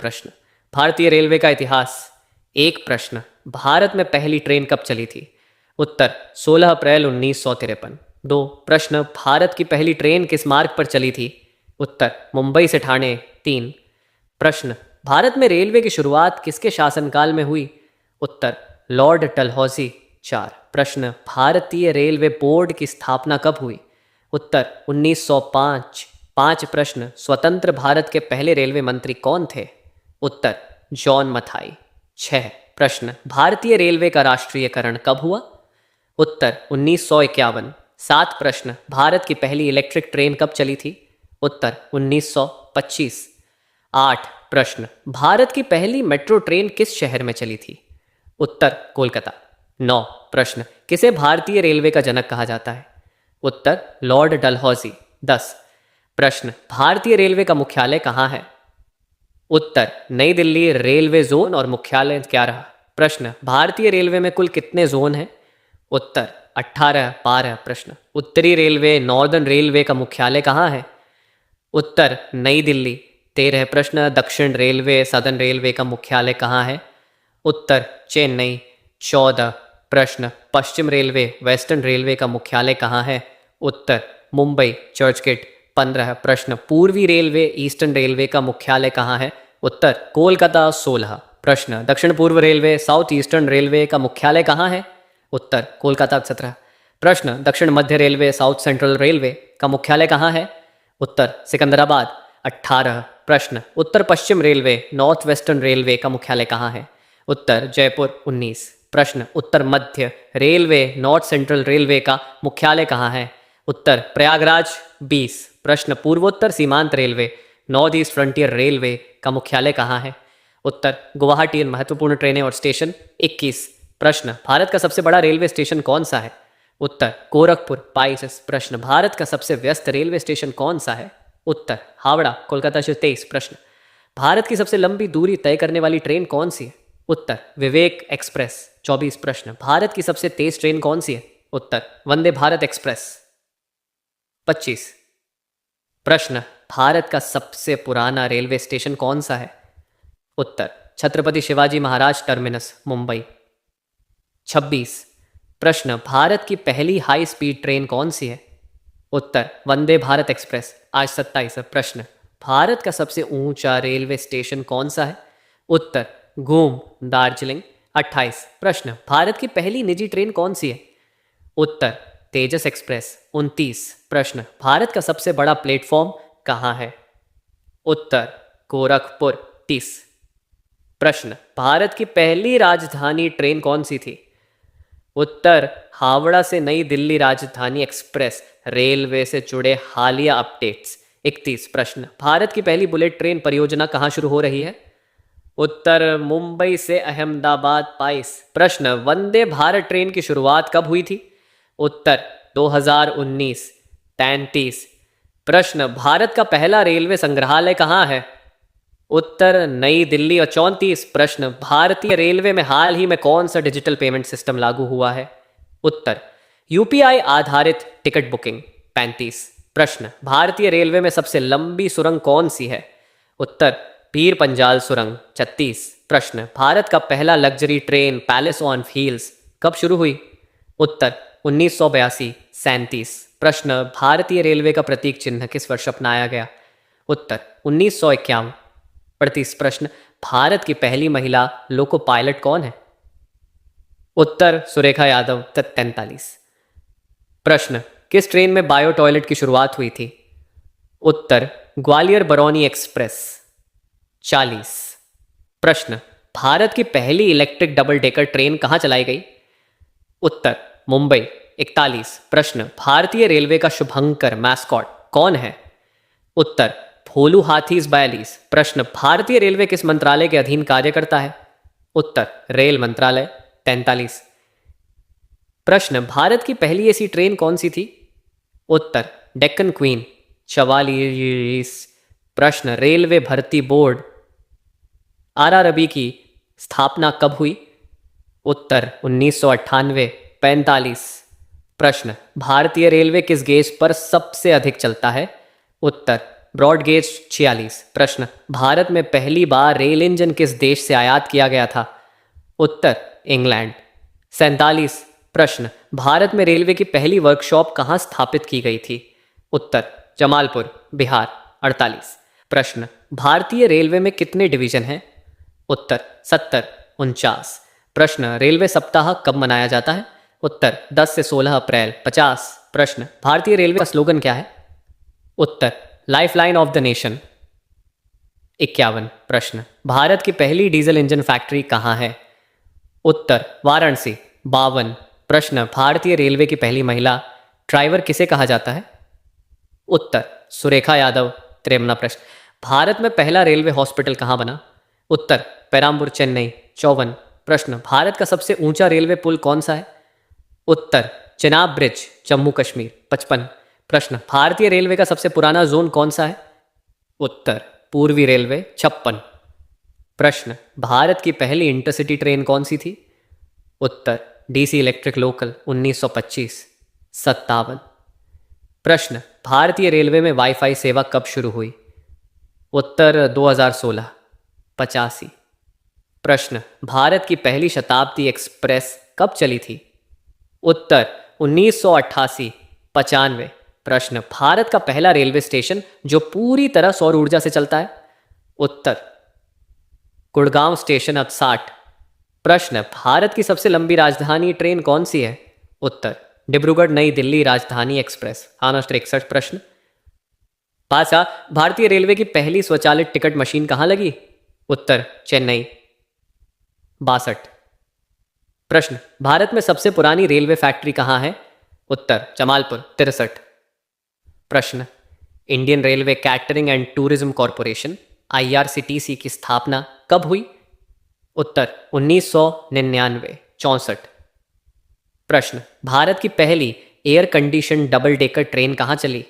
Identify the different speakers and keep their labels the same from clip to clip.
Speaker 1: प्रश्न भारतीय रेलवे का इतिहास। एक प्रश्न भारत में पहली ट्रेन कब चली थी? उत्तर 16 अप्रैल 1953। दो प्रश्न भारत की पहली ट्रेन किस मार्ग पर चली थी? उत्तर मुंबई से ठाणे। तीन प्रश्न भारत में रेलवे की शुरुआत किसके शासनकाल में हुई? उत्तर लॉर्ड डलहौजी। चार प्रश्न भारतीय रेलवे बोर्ड की स्थापना कब हुई? उत्तर 1905। पांच प्रश्न स्वतंत्र भारत के पहले रेलवे मंत्री कौन थे? उत्तर जॉन मथाई। छह प्रश्न भारतीय रेलवे का राष्ट्रीयकरण कब हुआ? उत्तर 1951। सात प्रश्न भारत की पहली इलेक्ट्रिक ट्रेन कब चली थी? उत्तर 1925। आठ प्रश्न भारत की पहली मेट्रो ट्रेन किस शहर में चली थी? उत्तर कोलकाता। नौ प्रश्न किसे भारतीय रेलवे का जनक कहा जाता है? उत्तर लॉर्ड डलहौजी। 10 प्रश्न भारतीय रेलवे का मुख्यालय कहाँ है? उत्तर नई दिल्ली रेलवे जोन और मुख्यालय क्या रहा? प्रश्न भारतीय रेलवे में कुल कितने जोन हैं? उत्तर 18। 12 प्रश्न उत्तरी रेलवे नॉर्दर्न रेलवे का मुख्यालय कहाँ है? उत्तर नई दिल्ली। 13 प्रश्न दक्षिण रेलवे सदर्न रेलवे का मुख्यालय कहाँ है? उत्तर चेन्नई। 14 प्रश्न पश्चिम रेलवे वेस्टर्न रेलवे का मुख्यालय कहाँ है? उत्तर मुंबई चर्चगेट। 15 प्रश्न पूर्वी रेलवे ईस्टर्न रेलवे का मुख्यालय कहाँ है? उत्तर कोलकाता। 16 प्रश्न दक्षिण पूर्व रेलवे साउथ ईस्टर्न रेलवे का मुख्यालय कहाँ है? उत्तर कोलकाता। 17 प्रश्न दक्षिण मध्य रेलवे साउथ सेंट्रल रेलवे का मुख्यालय कहाँ है? उत्तर सिकंदराबाद। 18 प्रश्न उत्तर पश्चिम रेलवे नॉर्थ वेस्टर्न रेलवे का मुख्यालय कहाँ है? उत्तर जयपुर। 19 प्रश्न उत्तर मध्य रेलवे नॉर्थ सेंट्रल रेलवे का मुख्यालय कहाँ है? उत्तर प्रयागराज। 20 प्रश्न पूर्वोत्तर सीमांत railway north east frontier railway का मुख्यालय कहाँ है? उत्तर गुवाहाटी। महत्वपूर्ण ट्रेनें और स्टेशन। 21 प्रश्न भारत का सबसे बड़ा रेलवे स्टेशन कौन सा है? उत्तर गोरखपुर। 22 प्रश्न भारत का सबसे व्यस्त रेलवे स्टेशन कौन सा है? उत्तर हावड़ा कोलकाता से। 23 प्रश्न भारत की सबसे लंबी दूरी तय करने वाली ट्रेन कौन सी है? उत्तर विवेक एक्सप्रेस। 24 प्रश्न भारत की सबसे तेज ट्रेन कौन सी है? उत्तर वंदे भारत एक्सप्रेस। 25 प्रश्न भारत का सबसे पुराना रेलवे स्टेशन कौन सा है? उत्तर छत्रपति शिवाजी महाराज टर्मिनस मुंबई। 26 प्रश्न भारत की पहली हाई स्पीड ट्रेन कौन सी है? उत्तर वंदे भारत एक्सप्रेस। आज 27 प्रश्न भारत का सबसे ऊंचा रेलवे स्टेशन कौन सा है? उत्तर घूम दार्जिलिंग। 28 प्रश्न भारत की पहली निजी ट्रेन कौन सी है? उत्तर तेजस एक्सप्रेस। 29 प्रश्न भारत का सबसे बड़ा प्लेटफॉर्म कहाँ है? उत्तर गोरखपुर। 30 प्रश्न भारत की पहली राजधानी ट्रेन कौन सी थी? उत्तर हावड़ा से नई दिल्ली राजधानी एक्सप्रेस। रेलवे से जुड़े हालिया अपडेट्स। 31 प्रश्न भारत की पहली बुलेट ट्रेन परियोजना कहाँ शुरू हो रही है? उत्तर मुंबई से अहमदाबाद। 22 प्रश्न वंदे भारत ट्रेन की शुरुआत कब हुई थी? उत्तर 2019। 33 प्रश्न भारत का पहला रेलवे संग्रहालय कहाँ है? उत्तर नई दिल्ली। और 34 प्रश्न भारतीय रेलवे में हाल ही में कौन सा डिजिटल पेमेंट सिस्टम लागू हुआ है? उत्तर यूपीआई आधारित टिकट बुकिंग। 35 प्रश्न भारतीय रेलवे में सबसे लंबी सुरंग कौन सी है? उत्तर पीर पंजाल सुरंग। 36 प्रश्न भारत का पहला luxury train palace on wheels कब शुरू हुई? उत्तर 1982। 37 प्रश्न भारतीय रेलवे का प्रतीक चिन्ह किस वर्ष अपनाया गया? उत्तर 1951। 38 प्रश्न भारत की पहली महिला लोको पायलट कौन है? उत्तर सुरेखा यादव। 43 प्रश्न किस ट्रेन में बायो टॉयलेट की शुरुआत हुई थी? उत्तर ग्वालियर बरौनी एक्सप्रेस। 40 प्रश्न भारत की पहली इलेक्ट्रिक डबल डेकर ट्रेन कहाँ चलाई गई? उत्तर मुंबई। 41 प्रश्न भारतीय रेलवे का शुभंकर मैस्कॉट कौन है? उत्तर भोलू हाथीज। 42 प्रश्न भारतीय रेलवे किस मंत्रालय के अधीन कार्य करता है? उत्तर रेल मंत्रालय। 43 प्रश्न भारत की पहली ऐसी ट्रेन कौन सी थी? उत्तर डेक्कन क्वीन। 44 प्रश्न रेलवे भर्ती बोर्ड आरआरबी की स्थापना कब हुई? उत्तर 1998। 45 प्रश्न भारतीय रेलवे किस गेज पर सबसे अधिक चलता है? उत्तर ब्रॉड गेज 46। प्रश्न, भारत में पहली बार रेल इंजन किस देश से आयात किया गया था? उत्तर, इंग्लैंड। 47। प्रश्न, भारत में रेलवे की पहली वर्कशॉप कहाँ स्थापित की गई थी? उत्तर, जमालपुर, बिहार। 48। प्रश्न, भारतीय रेलवे में कितने डिवीजन हैं? उत्तर, 70। 49। प्रश्न, रेलवे सप्ताह कब मनाया जाता है? उत्तर, 10 से 16 अप्रैल। 50। प्रश्न, भारतीय रेलवे का स्लोगन क्या है? उत्तर, लाइफलाइन ऑफ द नेशन। 51। प्रश्न, भारत की पहली डीजल इंजन फैक्ट्री कहाँ है? उत्तर, वाराणसी। 52। प्रश्न, भारतीय रेलवे की पहली महिला ड्राइवर किसे कहा जाता है? उत्तर, सुरेखा यादव। 53 प्रश्न, भारत में पहला रेलवे हॉस्पिटल कहाँ बना? उत्तर, पेराम्बूर, चेन्नई। 54 प्रश्न, भारत का सबसे ऊंचा रेलवे पुल कौन सा है? उत्तर, चेनाब ब्रिज, जम्मू कश्मीर। 55 प्रश्न, भारतीय रेलवे का सबसे पुराना जोन कौन सा है? उत्तर, पूर्वी रेलवे। 56 प्रश्न, भारत की पहली इंटरसिटी ट्रेन कौन सी थी? उत्तर, डीसी इलेक्ट्रिक लोकल, 1925। 57 प्रश्न, भारतीय रेलवे में वाईफाई सेवा कब शुरू हुई? उत्तर, 2016। 85 प्रश्न, भारत की पहली शताब्दी एक्सप्रेस कब चली थी? उत्तर, 1988। 95 प्रश्न, भारत का पहला रेलवे स्टेशन जो पूरी तरह सौर ऊर्जा से चलता है? उत्तर, गुड़गांव स्टेशन। अब 60 प्रश्न, भारत की सबसे लंबी राजधानी ट्रेन कौन सी है? उत्तर, डिब्रूगढ़ नई दिल्ली राजधानी एक्सप्रेस। 61 प्रश्न, पासा, भारतीय रेलवे की पहली स्वचालित टिकट मशीन कहाँ लगी? उत्तर, चेन्नई। 62 प्रश्न, भारत में सबसे पुरानी रेलवे फैक्ट्री कहाँ है? उत्तर, जमालपुर। 63 प्रश्न, Indian railway catering and tourism corporation IRCTC की स्थापना कब हुई? उत्तर, 1999। 64 प्रश्न, भारत की पहली air condition double decker train कहाँ चली?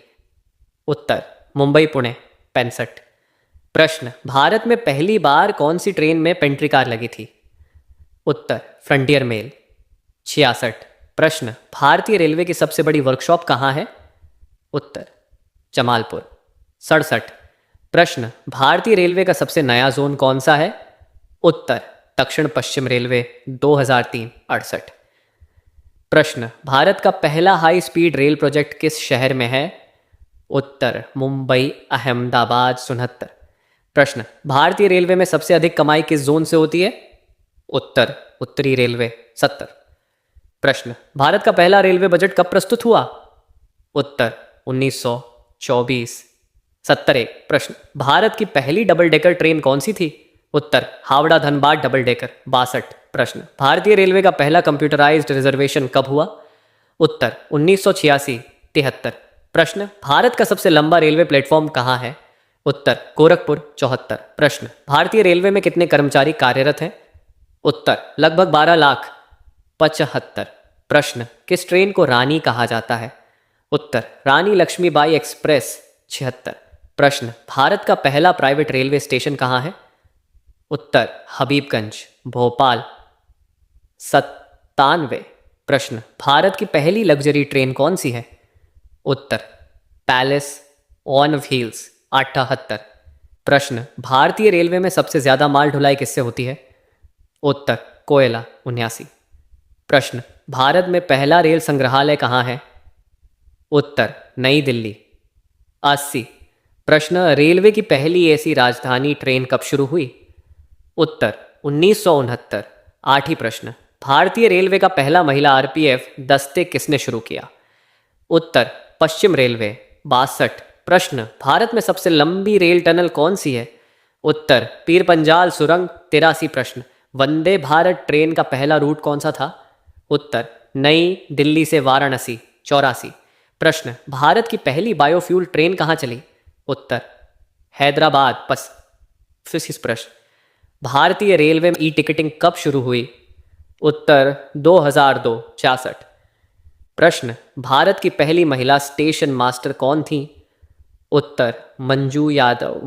Speaker 1: उत्तर, मुंबई पुणे। 65 प्रश्न, भारत में पहली बार कौन सी ट्रेन में पेंट्री कार लगी थी? उत्तर, फ्रंटियर मेल। 66 प्रश्न, भारतीय रेलवे की सबसे बड़ी वर्कशॉप कहाँ है? उत्तर, जमालपुर। 67 प्रश्न, भारतीय रेलवे का सबसे नया जोन कौन सा है? उत्तर, दक्षिण पश्चिम रेलवे, 2003। 68 प्रश्न, भारत का पहला हाई स्पीड रेल प्रोजेक्ट किस शहर में है? उत्तर, मुंबई, अहमदाबाद। 69 प्रश्न, भारतीय रेलवे में सबसे अधिक कमाई किस जोन से होती है? उत्तर, उत्तरी रेलवे। 70 प्रश्न, भारत का पहला रेलवे बजट कब प्रस्तुत हुआ? उत्तर, 1924। 71 प्रश्न, भारत की पहली डबल डेकर ट्रेन कौन सी थी? उत्तर, हावड़ा धनबाद डबल डेकर। 62 प्रश्न, भारतीय रेलवे का पहला कंप्यूटराइज्ड रिजर्वेशन कब हुआ? उत्तर, 1986। 73 प्रश्न, भारत का सबसे लंबा रेलवे प्लेटफॉर्म कहाँ है? उत्तर, गोरखपुर। 74 प्रश्न, भारतीय रेलवे में कितने कर्मचारी कार्यरत हैं? उत्तर, लगभग 12 लाख। 75 प्रश्न, किस ट्रेन को रानी कहा जाता है? उत्तर, रानी लक्ष्मीबाई एक्सप्रेस। 76 प्रश्न, भारत का पहला प्राइवेट रेलवे स्टेशन कहाँ है? उत्तर, हबीबगंज, भोपाल। 97 प्रश्न, भारत की पहली लग्जरी ट्रेन कौन सी है? उत्तर, पैलेस ऑन व्हील्स। 78 प्रश्न, भारतीय रेलवे में सबसे ज्यादा माल ढुलाई किससे होती है? उत्तर, कोयला। 79 प्रश्न, भारत में पहला रेल संग्रहालय कहाँ है? उत्तर, नई दिल्ली। 80 प्रश्न, रेलवे की पहली ऐसी राजधानी ट्रेन कब शुरू हुई? उत्तर, 1969। 8 प्रश्न, भारतीय रेलवे का पहला महिला RPF दस्ते किसने शुरू किया? उत्तर, पश्चिम रेलवे। 62 प्रश्न, भारत में सबसे लंबी रेल टनल कौन सी है? उत्तर, पीर पंजाल सुरंग। 83 प्रश्न, वंदे भारत ट्रेन का पहला रूट कौन सा था? उत्तर, नई दिल्ली से वाराणसी। 84 प्रश्न, भारत की पहली बायोफ्यूल ट्रेन कहाँ चली? उत्तर, हैदराबाद। 25 प्रश्न, भारतीय रेलवे में टिकटिंग कब शुरू हुई? उत्तर, 2002। 66 प्रश्न, भारत की पहली महिला स्टेशन मास्टर कौन थी? उत्तर, मंजू यादव।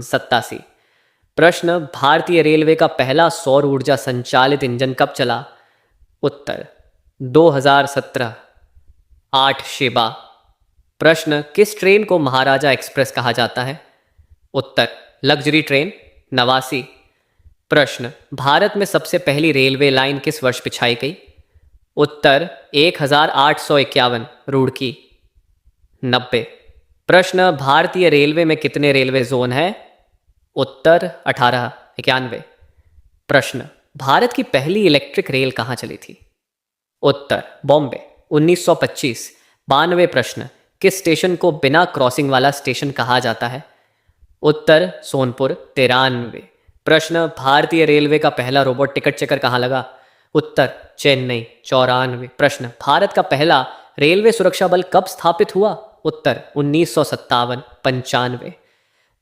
Speaker 1: 87 प्रश्न, भारतीय रेलवे का पहला सौर ऊर्जा संचालित इंजन कब चला? उत्तर, 2017। 8 शिबा। प्रश्न, किस ट्रेन को महाराजा एक्सप्रेस कहा जाता है? उत्तर, लग्जरी ट्रेन, नवासी। प्रश्न, भारत में सबसे पहली रेलवे लाइन किस वर्ष बिछाई गई? उत्तर, 1851, रुड़की। 90। प्रश्न, भारतीय रेलवे में कितने रेलवे जोन है? उत्तर, 18, 91। प्रश्न, भारत की पहली इलेक्ट्रिक रेल कहाँ चली थी? उत्तर, बॉम्बे, 1925। 92 प्रश्न, किस स्टेशन को बिना क्रॉसिंग वाला स्टेशन कहा जाता है? उत्तर, सोनपुर, 93। प्रश्न, भारतीय रेलवे का पहला रोबोट टिकट चेकर कहाँ लगा? उत्तर, चेन्नई, 94। प्रश्न, भारत का पहला रेलवे सुरक्षा बल कब स्थापित हुआ? उत्तर, 1957, 95।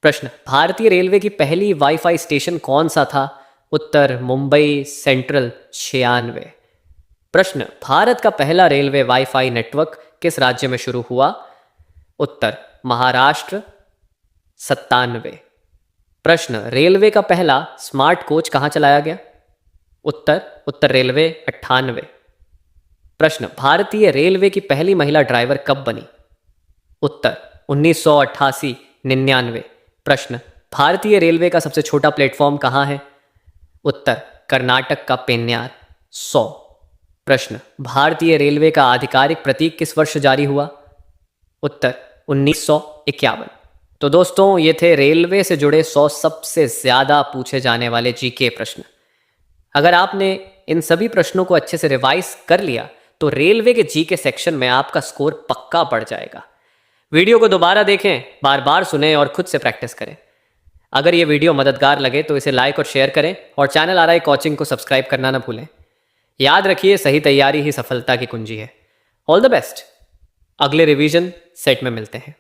Speaker 1: प्रश्न, भारतीय रेलवे की पहली वाईफाई स्टेशन कौन सा था? उत्तर, मुंबई सेंट्रल, 96। प्रश्न, भारत का पहला रेलवे वाईफाई नेटवर्क किस राज्य में शुरू हुआ? उत्तर, महाराष्ट्र, 97। प्रश्न, रेलवे का पहला स्मार्ट कोच कहाँ चलाया गया? उत्तर, उत्तर रेलवे, 98। प्रश्न, भारतीय रेलवे की पहली महिला ड्राइवर कब बनी? उत्तर, 1988, 99। प्रश्न, भारतीय रेलवे का सबसे छोटा प्लेटफॉर्म कहाँ है? उत्तर, कर्नाटक का पेन्यार, 100। प्रश्न, भारतीय रेलवे का आधिकारिक प्रतीक किस वर्ष जारी हुआ? उत्तर, 1951। तो दोस्तों, ये थे रेलवे से जुड़े 100 सबसे ज्यादा पूछे जाने वाले जीके प्रश्न। अगर आपने इन सभी प्रश्नों को अच्छे से रिवाइज कर लिया तो रेलवे के जीके सेक्शन में आपका स्कोर पक्का बढ़ जाएगा। वीडियो को दोबारा देखें, बार बार सुनें और खुद से प्रैक्टिस करें। अगर ये वीडियो मददगार लगे तो इसे लाइक और शेयर करें और चैनल आरआई कोचिंग को सब्सक्राइब करना ना भूलें। याद रखिए, सही तैयारी ही सफलता की कुंजी है। All the best. अगले रिवीजन सेट में मिलते हैं।